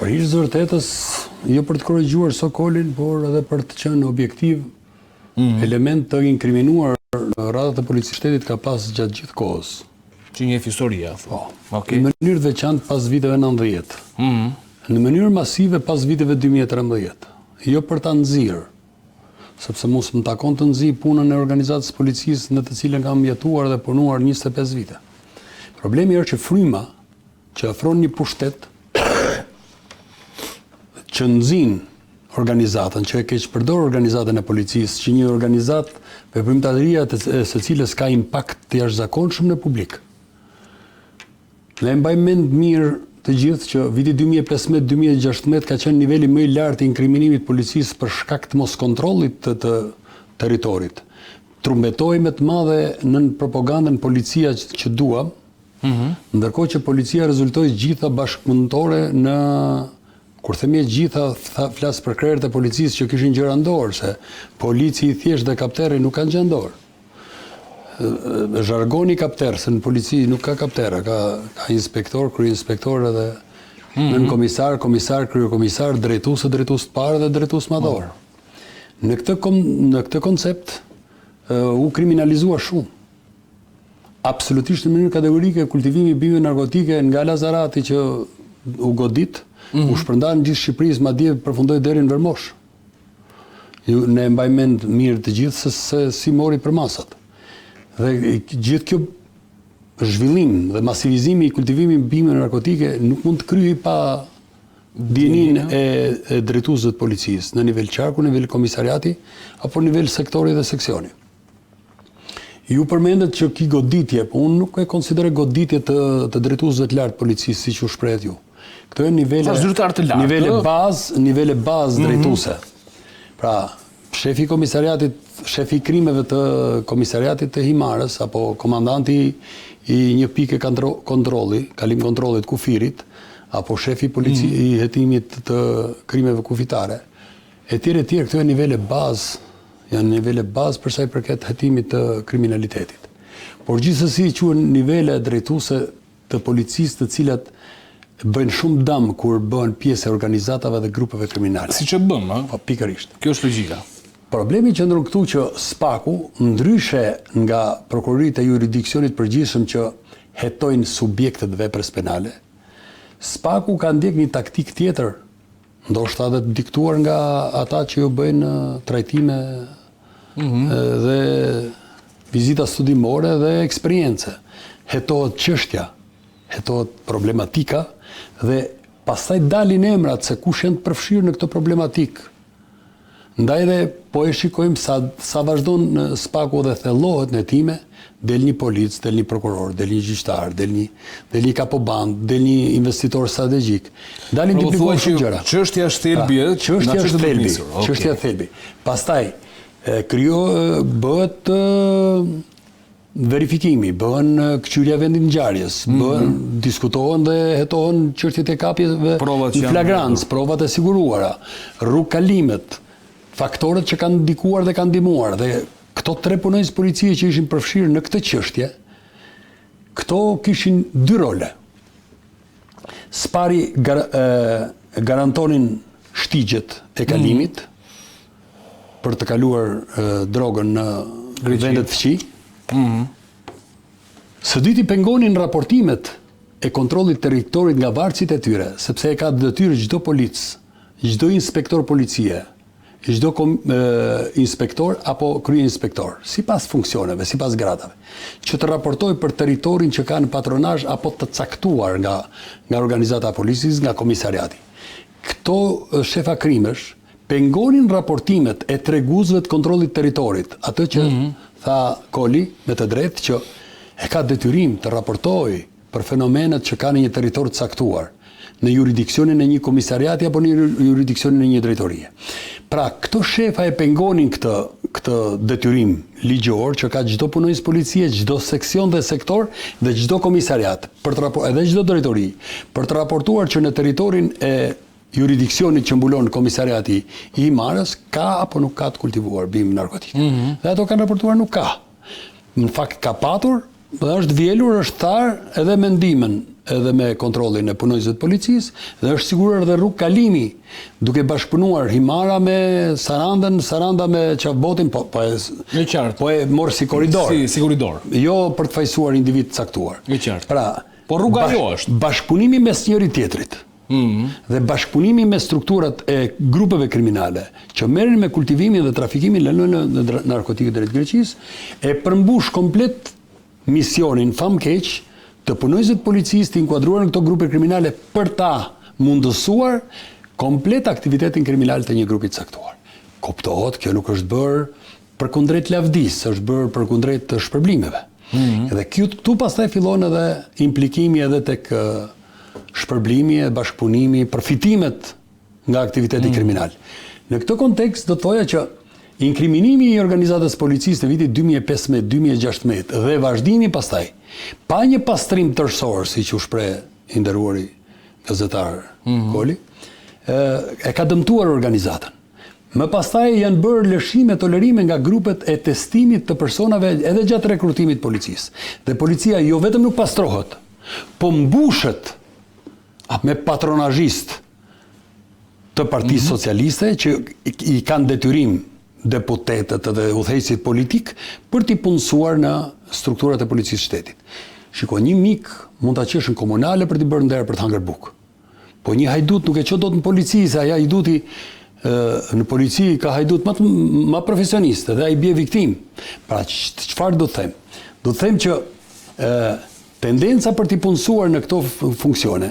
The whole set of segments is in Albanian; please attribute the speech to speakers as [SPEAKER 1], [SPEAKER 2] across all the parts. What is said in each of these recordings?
[SPEAKER 1] Për hir të vërtetës, jo për të korrigjuar Sokolin, por edhe për të qenë objektiv, element të inkriminuar në radhët e policisë shtetit ka pas gjatë gjithë kohës.
[SPEAKER 2] Që njeh historia,
[SPEAKER 1] po. Në mënyrë të veçantë pas viteve 90. Në mënyrë masive pas viteve 2013. Jo për ta nxirr, sepse mos më takon të nxij punën e organizatës policisë në të cilën kam jetuar dhe punuar 25 vite. Problemi është që fryma që ofron një pushtet që nxin organizatën, që e keq përdor organizatën e policisë, që një organizatë veprimtaria së cilës ka impakt të jashtëzakonshëm në publik. Ne mbajmë mend mirë të gjithë që viti 2015-2016 ka qenë niveli më i lartë i inkriminimit policisë për shkak të moskontrollit të territorit. Trumbetoi me të madhe në propagandën policia që duam, ndërkohë që policia rezultoi gjitha bashkëpunëtore në kur themi gjitha, flas për krerët e policisë që kishin gjëra në dorë, se polici i thjesht dhe kapteri nuk kanë gjë në dorë. Zhargoni kapter, se në polici nuk ka kaptera, ka inspektor, kryeinspektor edhe nën komisar, kryekomisar, drejtues të parë dhe drejtues madhor. Në këtë koncept u kriminalizua shumë. Absolutisht në mënyrë kategorike kultivimi i bimëve narkotike nga Lazarati që u godit, u shpërndan gjithë Shqipërisë, madje përfundoi deri në Vermosh. Ne mbajmë mend mirë të gjithë se si mori për masat. Dhe gjithë kjo zhvillim dhe masivizimi i kultivimit të bimëve narkotike nuk mund të kryhej pa dijenin e drejtuesve të policisë në nivel qarku, në nivel komisariati apo në nivel sektori dhe seksioni. Ju përmendet që ki goditje, po unë nuk e konsideroj goditje të drejtuesve të lartë policisë, siç u shprehet ju. Këto janë nivele bazë drejtuese. Pra, shefi i komisariatit, shefi i krimeve të komisariatit të Himarës apo komandanti i një pike kontrolli, kalim kontrollit kufirit, apo shefi i hetimit të krimeve kufitare. Etj, këto janë nivele bazë për sa i përket hetimit të kriminalitetit. Por gjithsesi quhen nivele drejtuese të policisë të cilat bëjnë shumë dëm kur bëhen pjesë e organizatave dhe grupeve kriminale.
[SPEAKER 2] Siç e bëm, ha?
[SPEAKER 1] Po, pikërisht.
[SPEAKER 2] Kjo është logjika.
[SPEAKER 1] Problemi qëndron këtu që SPAK-u, ndryshe nga prokuroritë e jurisdiksionit përgjithshëm që hetojnë subjektet veprës penale, SPAK-u ka ndjek një taktik tjetër, ndoshta edhe diktuar nga ata që ju bëjnë trajtime dhe vizita studimore dhe eksperience. Hetohet çështja, hetohet problematika dhe pastaj dalin emrat se kush janë të përfshirë në këtë problematik. Ndaj dhe po e shikojmë sa vazhdon SPAK-u dhe thellohet në hetime, del një polic, del një prokuror, del një gjyqtar, del një kapoband, del një investitor strategjik. Dalin tipikohet shumë gjëra.
[SPEAKER 2] Çështja është thelbi.
[SPEAKER 1] Çështja thelbi. Pastaj bëhet verifikimi, bëhen këqyrja vendit ngjarjes, diskutohen dhe hetohen çështjet e kapjeve në flagrancë, provat e siguruara, rrugkalimet, faktorët që kanë ndikuar dhe kanë ndihmuar. Dhe këto 3 punonjës policie që ishin përfshirë në këtë çështje, këto kishin 2 role. Spari garantonin shtigjet e kalimit për të kaluar drogën në vendet fqi. Së dyti pengonin raportimet e kontrollit territorit nga varësit e tyre, sepse e ka detyrë çdo polic, çdo inspektor policie, çdo inspektor apo kryeinspektor, sipas funksioneve, sipas gradave, që të raportoj për territorin që ka në patronazh apo të caktuar nga organizata e policisë, nga komisariati. Këto shefa krimesh pengonin raportimet e treguesve të kontrollit territorit, atë që tha Koli me të drejtë që e ka detyrim të raportojë për fenomenet që kanë një territor të caktuar në jurisdiksionin e një komisariati apo në jurisdiksionin e një drejtorie. Pra, këto shefa e pengonin këtë detyrim ligjor që ka çdo punonjës policie, çdo seksion dhe sektor dhe çdo komisariat, edhe çdo drejtori, për të raportuar që në territorin e jurisdiksionit që mbulon komisariati i Himarës ka apo nuk ka të kultivuar bimë narkotik. Dhe ato kanë raportuar nuk ka. Në fakt ka patur, dhe është vjelur, është tharë edhe mendimin edhe me kontrollin e punonjësve të policisë dhe është siguruar edhe rrugë kalimi, duke bashkëpunuar Himara me Sarandën, Saranda me Qafbotin, po e morë si korridor.
[SPEAKER 2] Si korridor.
[SPEAKER 1] Jo për të fajsuar individ caktuar.
[SPEAKER 2] E qartë.
[SPEAKER 1] Pra,
[SPEAKER 2] po rruga jo është.
[SPEAKER 1] Bashkëpunimi mes njëri tjetrit dhe bashkëpunimi me strukturat e grupeve kriminale që merren me kultivimin dhe trafikimin në narkotikë drejt Greqisë e përmbush komplet misionin famkeq të punonjësve të policisë të inkuadruar në këto grupe kriminale për ta mundësuar komplet aktivitetin kriminal të një grupi të caktuar. Kuptohet, kjo nuk është bërë përkundrejt lavdisë, është bërë përkundrejt të shpërblimeve. Edhe këtu pastaj fillon edhe implikimi edhe tek shpërblimi, bashkëpunimi, përfitimet nga aktiviteti kriminal. Në këtë kontekst do të thoja që inkriminimi i organizatës policisë të vitit 2015-2016 dhe vazhdimi pastaj, pa një pastrim tërësor, siç u shpreh i nderuari gazetar Koli, e ka dëmtuar organizatën. Më pastaj janë bërë lëshime, tolerime nga grupet e testimit të personave edhe gjatë rekrutimit policisë. Dhe policia jo vetëm nuk pastrohet, po mbushet me patronazhist të Partisë Socialiste që i kanë detyrim deputetët dhe udhëheqësit politik për t'i punësuar në strukturat e policisë shtetit. Shiko, një mik mund ta qesh në komunale për t'i bërë nder për të hangër bukë. Po një hajdut nuk e çon dot në polici, se ai hajduti në polici ka hajdut më profesionistë dhe ai bie viktim. Pra çfarë do të them? Do të them që tendenca për t'i punësuar në këto funksione,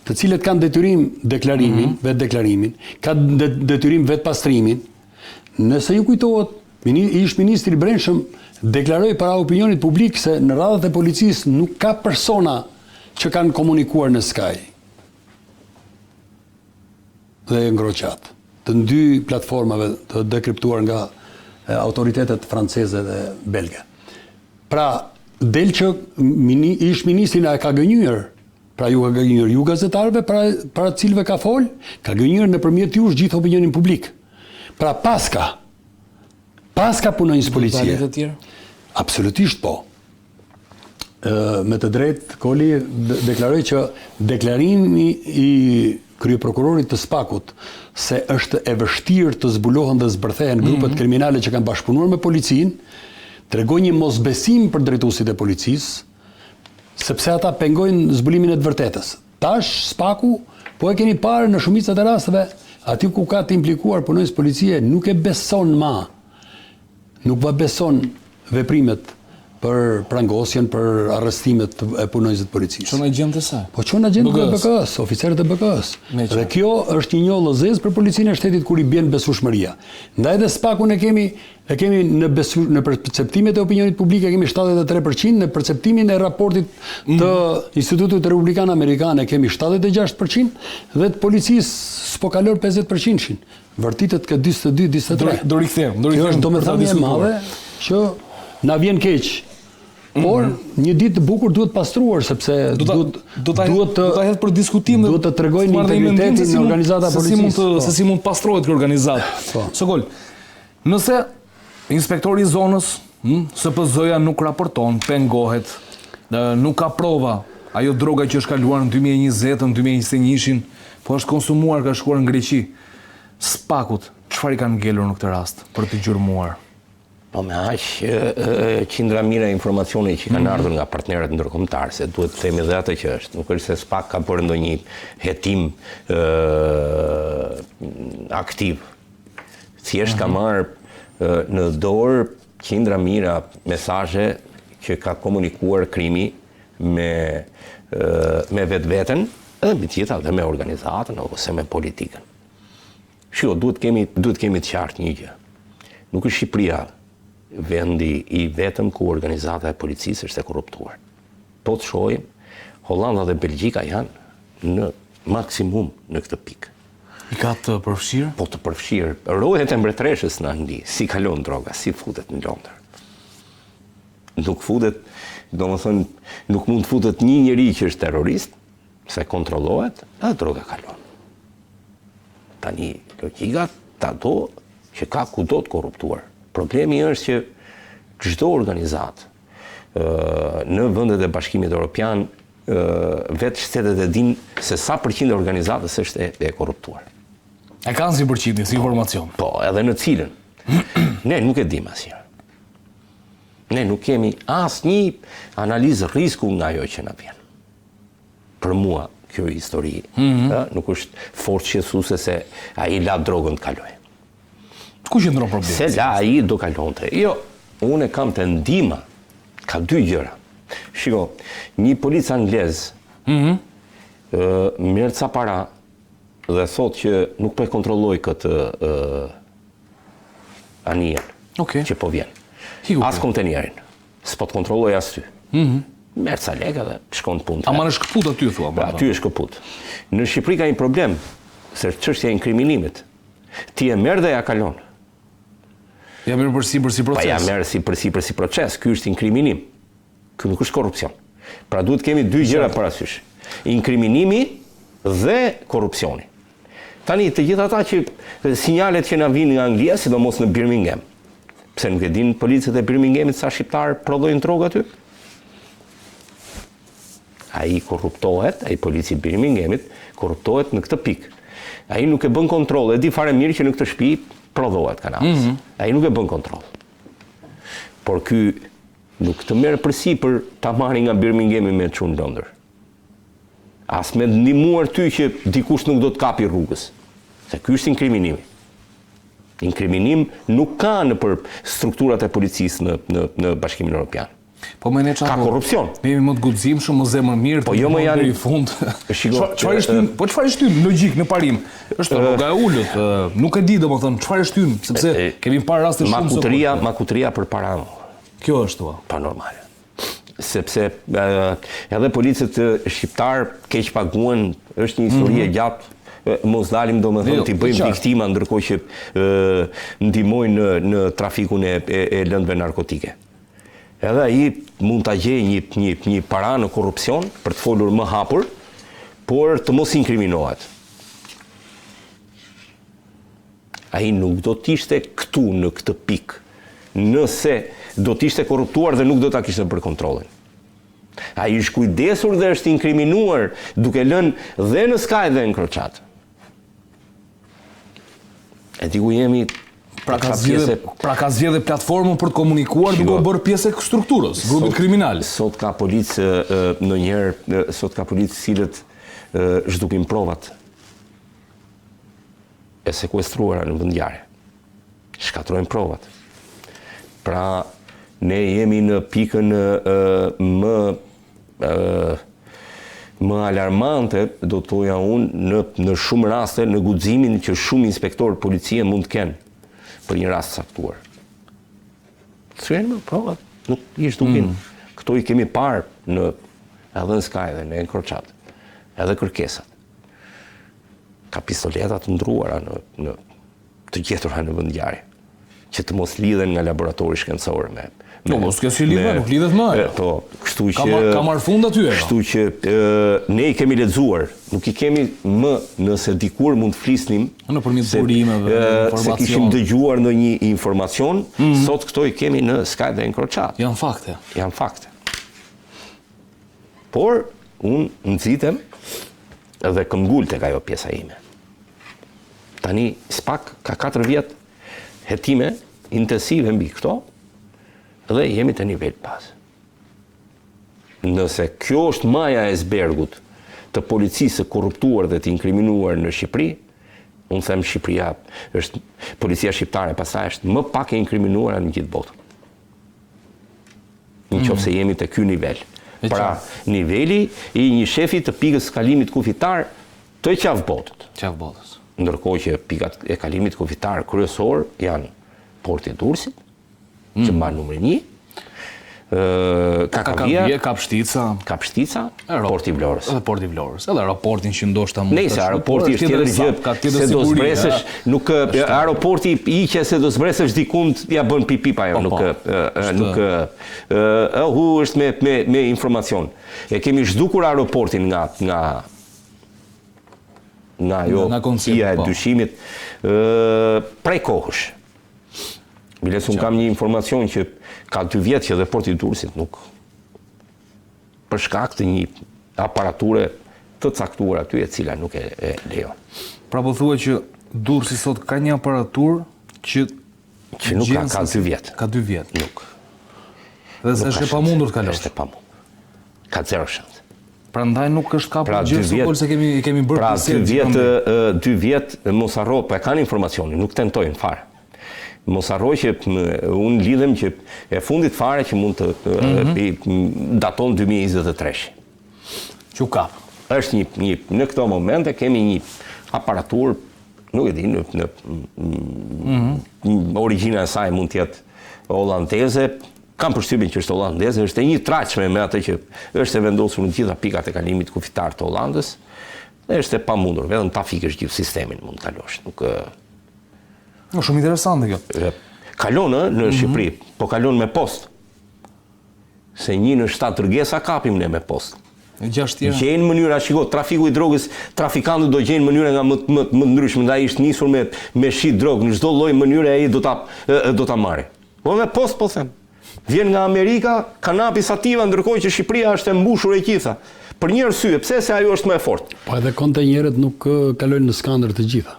[SPEAKER 1] të cilët kanë detyrim deklarimin, vetë deklarimin, kanë detyrim vetë pastrimin. Nëse ju kujtohet, ish ministri i Brendshëm deklaroi para opinionit publik se në radhët e policisë nuk ka persona që kanë komunikuar në Sky dhe ngroqat të dy platformave të dekriptuar nga autoritetet franceze dhe belge. Pra, del që ish ministrin e ka gënjur. Pra ju ka gënjur ju gazetarëve para cilëve ka fol, ka gënjur nëpërmjet jush gjithë opinionin publik. Pra paska punonjës policie. Absolutisht po. Me të drejtë, Koli deklaroi që deklarimi i kryeprokurorit të Spakut se është e vështirë të zbulohen dhe zbërthehen grupet kriminale që kanë bashkëpunuar me policinë, tregoi një mosbesim për drejtuesit e policisë, sepse ata pengojnë zbulimin e të vërtetës. Tash Spaku, po e keni parë në shumicat e rasteve, aty ku ka të implikuar punonjës policie, nuk e beson nuk va beson veprimet për prangosjen, për arrestimet e punonjësve të policisë.
[SPEAKER 2] Çon agjentë sa?
[SPEAKER 1] Po çon agjentë e BK-s, oficerët e BK-s. Dhe kjo është një njollëzes për policinë e shtetit kur i bën besueshmëria. Ndaj dhe Spakun e kemi në perceptimet e opinionit publik e kemi 73%, në perceptimin e raportit të Institutit Republikan Amerikan e kemi 76% dhe të policisë s'po kalon 50%. Vërtitet ka 42-43.
[SPEAKER 2] Do rikthem.
[SPEAKER 1] Kjo është domethënie e madhe që na vjen keq. Por një ditë të bukur duhet pastruar sepse duhet
[SPEAKER 2] ta hedh për diskutim,
[SPEAKER 1] duhet të tregojnë integritetin e organizata policisë.
[SPEAKER 2] Se si mund pastrohet kjo organizatë. Sokol, nëse inspektori i zonës, SPZ-ja nuk raporton, pengohet, nuk ka prova, ajo droga që është kaluar në 2020, në 2021, po është konsumuar, ka shkuar në Greqi. Spakut, çfarë i kanë ngelur në këtë rast për të gjurmuar?
[SPEAKER 3] Po me aq qindra mira informacione që kanë ardhur nga partnerët ndërkombëtar, se duhet të themi edhe atë që është. Nuk është se Spak ka bërë ndonjë hetim aktiv. Thjesht ka marrë në dorë qindra mira mesazhe që ka komunikuar krimi me vetveten, edhe mbi të gjitha dhe me organizatën ose me politikën. Shiko, duhet kemi të qartë një gjë. Nuk është Shqipëria vendi i vetëm ku organizata e policisë është e korruptuar. Po të shohim, Hollanda dhe Belgjika janë në maksimum në këtë pikë.
[SPEAKER 2] I ka të përfshirë?
[SPEAKER 3] Po të përfshirë. Rohet e mbretreshës në Angli, si kalon droga, si futet në Londër. Nuk futet, domethënë, nuk mund të futet një njeri që është terrorist, se kontrollohet, edhe droga kalon. Tani, logjika ta do që ka kudo të korruptuar. Problemi është që çdo organizatë në vendet e Bashkimit Evropian vetë shtetet e din se sa përqind e organizatës është e korruptuar.
[SPEAKER 2] E kanë si përqindje, si informacion.
[SPEAKER 3] Po, edhe në cilën. Ne nuk e dim asnjëherë. Ne nuk kemi asnjë analizë risku nga ajo që na vjen. Për mua, kjo histori nuk është fort shqetësuese se ai la drogën të kaloj.
[SPEAKER 2] Ku qëndron problemi?
[SPEAKER 3] Se la ai do kalonte. Jo, unë kam të ndima, ka dy gjëra. Shiko, një polic anglez merr ca para dhe thot që nuk po e kontrolloj këtë anijen që po vjen. As kontenerin. S'po të kontrolloj as ty. Merr ca lekë dhe shkon punë.
[SPEAKER 2] Ama në shkëput aty thua.
[SPEAKER 3] Aty është shkëput. Në Shqipëri ka një problem, se çështja e inkriminimit. Ti e merr dhe ja kalon.
[SPEAKER 2] Ja merr përsi proces.
[SPEAKER 3] Pa ja merr si proces. Ky është inkriminim. Ky nuk është korrupsion. Pra duhet kemi dy gjëra parasysh. Inkriminimi dhe korrupsioni. Tani të gjithë ata që sinjalet që na vinë nga Anglia, sidomos në Birmingham. Pse nuk e din policët e Birminghamit sa shqiptar prodhojnë drogë aty? Ai korruptohet, ai polici i Birminghamit korruptohet në këtë pikë. Ai nuk e bën kontroll, e di fare mirë që në këtë shtëpi prodhohet kanabis. Ai nuk e bën kontroll. Por ky nuk të merr përsipër ta marrë nga Birminghami me çun Londër. As me ndihmuar ty që dikush nuk do të kapi rrugës. Se ky është inkriminimi. Inkriminim nuk ka në për strukturat e policisë në Bashkimin Evropian.
[SPEAKER 2] Po më ne
[SPEAKER 3] Ka korrupsion.
[SPEAKER 2] Ne jemi më të guximshëm, më zemër mirë,
[SPEAKER 3] po jo më janë
[SPEAKER 2] deri në fund.
[SPEAKER 3] Çfarë
[SPEAKER 2] është shtyn logjik në parim? Është rroga e ulët, nuk e di domethënë çfarë është shtyn, sepse kemi parë raste shumë
[SPEAKER 3] makutria për para.
[SPEAKER 2] Kjo është thua.
[SPEAKER 3] Pa normale. Sepse edhe policët shqiptar keq paguhen, është një histori e gjatë. Mos dalim domethënë t'i bëjmë viktima ndërkohë që ndihmojnë në trafikun e lëndëve narkotike. Edhe ai mund ta gjejë një para në korrupsion për të folur më hapur, por të mos inkriminohet. Ai nuk do të ishte këtu në këtë pikë, nëse do të ishte korruptuar dhe nuk do ta kishte për kontrollin. Ai është kujdesur dhe është inkriminuar duke lënë dhe në Sky dhe në Kroçat. E di ku jemi.
[SPEAKER 2] Pra ka zgjedhë platformën për të komunikuar duke u bërë pjesë e strukturës, grupit kriminal.
[SPEAKER 3] Sot ka policë cilët zhdupin provat e sekuestruara në vendngjarje. Shkatrojnë provat. Pra ne jemi në pikën më alarmante, do të thoja unë, në shumë raste në guximin që shumë inspektorë policie mund të kenë për një rast saktuar. Thyen më provat, nuk i zhdupin. Këto i kemi parë edhe në Sky dhe në Kroçat, edhe kërkesat. Ka pistoletat të ndruara në të gjetura në vendngjarje, që të mos lidhen nga laboratori shkencor me.
[SPEAKER 2] Mos ke si lidhen, nuk lidhet më.
[SPEAKER 3] Po, kështu që
[SPEAKER 2] ka marrë fund aty.
[SPEAKER 3] Kështu që ne i kemi lexuar, nuk i kemi më nëse dikur mund të flisnim
[SPEAKER 2] nëpërmjet burimeve, informacion.
[SPEAKER 3] Se kishim dëgjuar ndonjë informacion, sot këto i kemi në Sky dhe në Kroçat.
[SPEAKER 2] Janë fakte.
[SPEAKER 3] Janë fakte. Por unë nxitem edhe këmbgul tek ajo pjesa ime. Tani spak ka 4 vjet hetime intensive mbi këto dhe jemi të nivel pas. Nëse kjo është maja e icebergut të policisë korruptuar dhe të inkriminuar në Shqipëri, unë them Shqipëria është, policia shqiptare pastaj është më pak e inkriminuar në gjithë botën. Nëse jemi te ky nivel. Pra, niveli i një shefi të pikës kalimit kufitar të qafë botës. Ndërkohë që pikat e kalimit kufitar kryesor janë Porti i Durrësit, që mban numrin 1, Kakavia,
[SPEAKER 2] Kapshtica,
[SPEAKER 3] Porti i Vlorës.
[SPEAKER 2] Edhe Porti i Vlorës. Edhe aeroportin që ndoshta mund të.
[SPEAKER 3] Nëse aeroporti është tjetër gjë, se do zbresësh, nuk aeroporti hiqe se do zbresësh dikund ja bën pipipa ajo, nuk është me informacion. E kemi zhdukur aeroportin nga ajo hija e dyshimit prej kohësh. Biles unë kam një informacion që ka 2 vjet që dhe Porti i Durrësit nuk, për shkak të një aparature të caktuar aty e cila nuk e lejon.
[SPEAKER 2] Pra po thua që Durrësi sot ka një aparaturë që
[SPEAKER 3] nuk ka 2 vjet.
[SPEAKER 2] Ka 2 vjet.
[SPEAKER 3] Nuk.
[SPEAKER 2] Dhe është e pamundur të kalosh.
[SPEAKER 3] Është e pamundur. Ka 0 shans.
[SPEAKER 2] Prandaj nuk është kapur gjë Sokol se kemi bërë
[SPEAKER 3] pra 2 vjet mos harro, po e kanë informacionin, nuk tentojnë fare. Mos harroj që unë lidhem që e fundit fare që mund të daton 2023.
[SPEAKER 2] Që u kap.
[SPEAKER 3] Është në këto momente kemi një aparaturë, nuk e di, origjina e saj mund të jetë holandeze, kam përshtypjen që është holandeze, është e një traqme me atë që është e vendosur në gjitha pikat e kalimit kufitar të Holandës, dhe është e pamundur, vetëm ta fikësh gjithë sistemin mund të kalosh. Nuk
[SPEAKER 2] shumë interesante kjo.
[SPEAKER 3] Kalon në Shqipëri, po kalon me post. Se 1 në 7 dërgesa kapim ne me post. Gjenë mënyra, shiko, trafiku i drogës, trafikantët do gjenë mënyra nga më ndryshme, nda ishtë nisur me shit drogë, në çdo lloj mënyre ai do ta marrë. Po me post po them. Vjen nga Amerika, kanapi sativa, ndërkohë që Shqipëria është e mbushur e gjitha. Për një arsye, pse se ajo është më e fortë.
[SPEAKER 1] Po edhe kontenjerët nuk kalojnë në skandër të gjitha.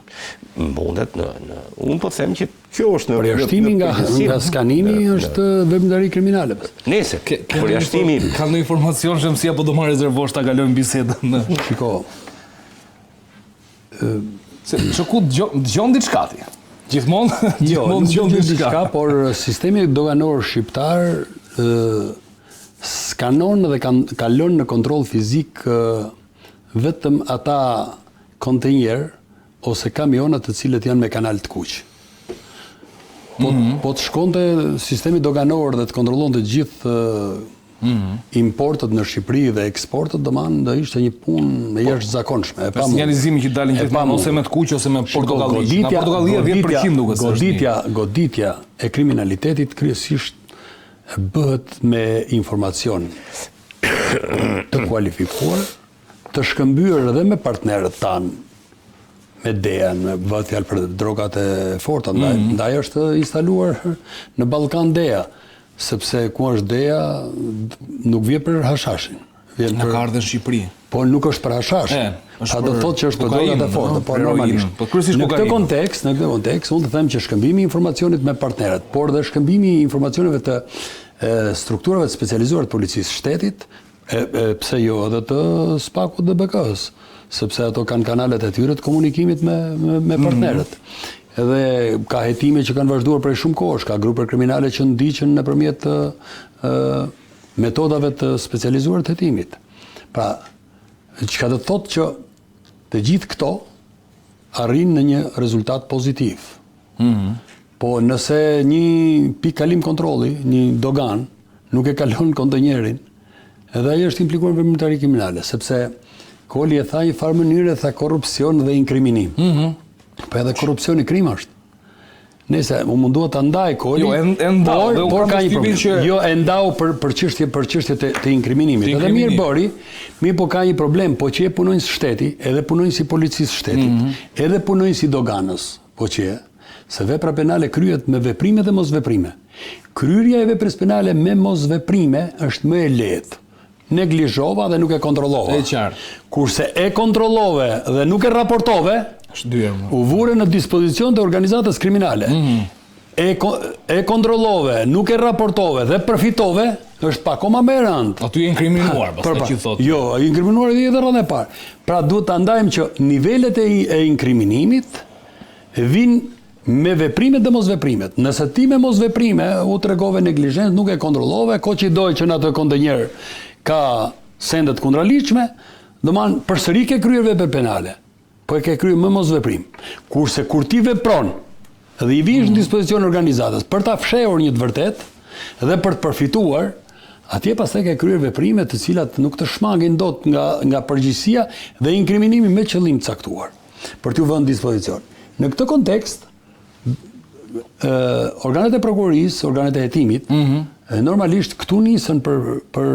[SPEAKER 3] Mundet unë po them që kjo është në
[SPEAKER 1] përjashtimi nga skanimi është veprimtari kriminale.
[SPEAKER 3] Nëse përjashtimi
[SPEAKER 2] ka në informacion që mësia po do marrë rezervosh ta kalojmë bisedën.
[SPEAKER 1] Shiko.
[SPEAKER 2] Shoku dëgjon diçka ti. Gjithmonë dëgjon diçka,
[SPEAKER 1] por sistemi doganor shqiptar skanon dhe kalon në kontroll fizik vetëm ata kontenjer ose kamionat të cilët janë me kanal të kuq. Po të shkonte sistemi doganor dhe të kontrollon të gjithë importet në Shqipëri dhe eksportet, do ishte një punë e jashtëzakonshme.
[SPEAKER 2] Për sinjalizimi që dalin gjithmonë ose me të kuq ose me Portokalli. Nga Portokallia 10% duket se është.
[SPEAKER 1] Goditja e kriminalitetit kryesisht bëhet me informacion të kualifikuar, të shkëmbyer edhe me partnerët tanë, me DEA, me bëhet fjalë për drogat e forta, ndaj është instaluar në Ballkan DEA, sepse ku është DEA nuk vjen për hashashin.
[SPEAKER 2] Në ka ardhur në Shqipëri.
[SPEAKER 1] Po nuk është për hashash. A do të thotë që është për drogat e forta, po normalisht. Në këtë kontekst, unë të them që shkëmbimi i informacionit me partnerët, por dhe shkëmbimi i informacioneve të strukturave të specializuar të policisë shtetit, pse jo edhe të SPAK-ut dhe BK-s, sepse ato kanë kanalet e tyre të komunikimit me partnerët. Edhe ka hetime që kanë vazhduar prej shumë kohësh, ka grupe kriminale që ndiqen nëpërmjet metodave të specializuar të hetimit. Pra, çka do të thotë që të gjithë këto arrin në një rezultat pozitiv. Po nëse një pikë kalim kontrolli, një dogan, nuk e kalon kontenjerin, edhe ai është implikuar në veprimtari kriminale, sepse Koli e tha një farë mënyrë, tha korrupsion dhe inkriminim. Po edhe korrupsioni krim është. Nëse u mundua ta ndaj Koli, por ka një problem. Jo e ndau për çështje të inkrimitimit. Edhe mirë bëri, po ka një problem, po që punojnë si shteti, edhe punojnë si policisë shtetit, edhe punojnë si doganës, po që se vepra penale kryhet me veprime dhe mosveprime. Kryerja e veprës penale me mosveprime është më e lehtë. Neglizhova dhe nuk e kontrollova.
[SPEAKER 2] E qartë.
[SPEAKER 1] Kurse e kontrollove dhe nuk e raportove, u vure në dispozicion të organizatës kriminale. E kontrollove, nuk e raportove dhe përfitove, është pakoma më e rëndë.
[SPEAKER 2] Aty e inkriminuar, pastaj që thotë.
[SPEAKER 1] Jo, e inkriminuar edhe rreth e parë. Pra duhet ta ndajmë që nivelet e inkriminimit vinë me veprimet dhe mosveprimet. Nëse ti me mosveprime u tregove neglizhencë, nuk e kontrollove, ko që i doj që në atë kontenjer ka sendet kundraliqme, domethënë përsëri ke kryer vepër penale, po e ke kryer me mosveprim. Kurse kur ti vepron dhe i vish në dispozicion organizatës për ta fshehur një të vërtet dhe për të përfituar, atje pastaj ke kryer veprime të cilat nuk të shmangin dot nga përgjegjësia dhe inkriminimi me qëllim të caktuar për t'u vënë në dispozicion. Në këtë kontekst, organet e prokurorisë, organet e hetimit, normalisht këtu nisën për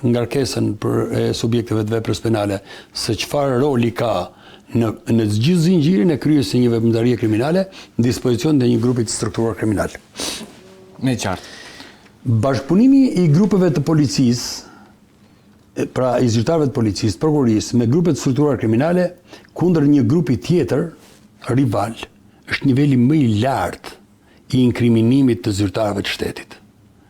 [SPEAKER 1] ngarkesën për subjekteve të veprës penale, se çfarë roli ka në gjithë zinxhirin e kryerjes së një veprimtarie kriminale në dispozicion të një grupi të strukturuar kriminal.
[SPEAKER 2] Me qartë.
[SPEAKER 1] Bashkëpunimi i grupeve të policisë pra i zyrtarëve të policisë, prokurorisë, me grupet strukturar kriminale kundër një grupi tjetër rival, është niveli më i lartë i inkriminimit të zyrtarëve të shtetit.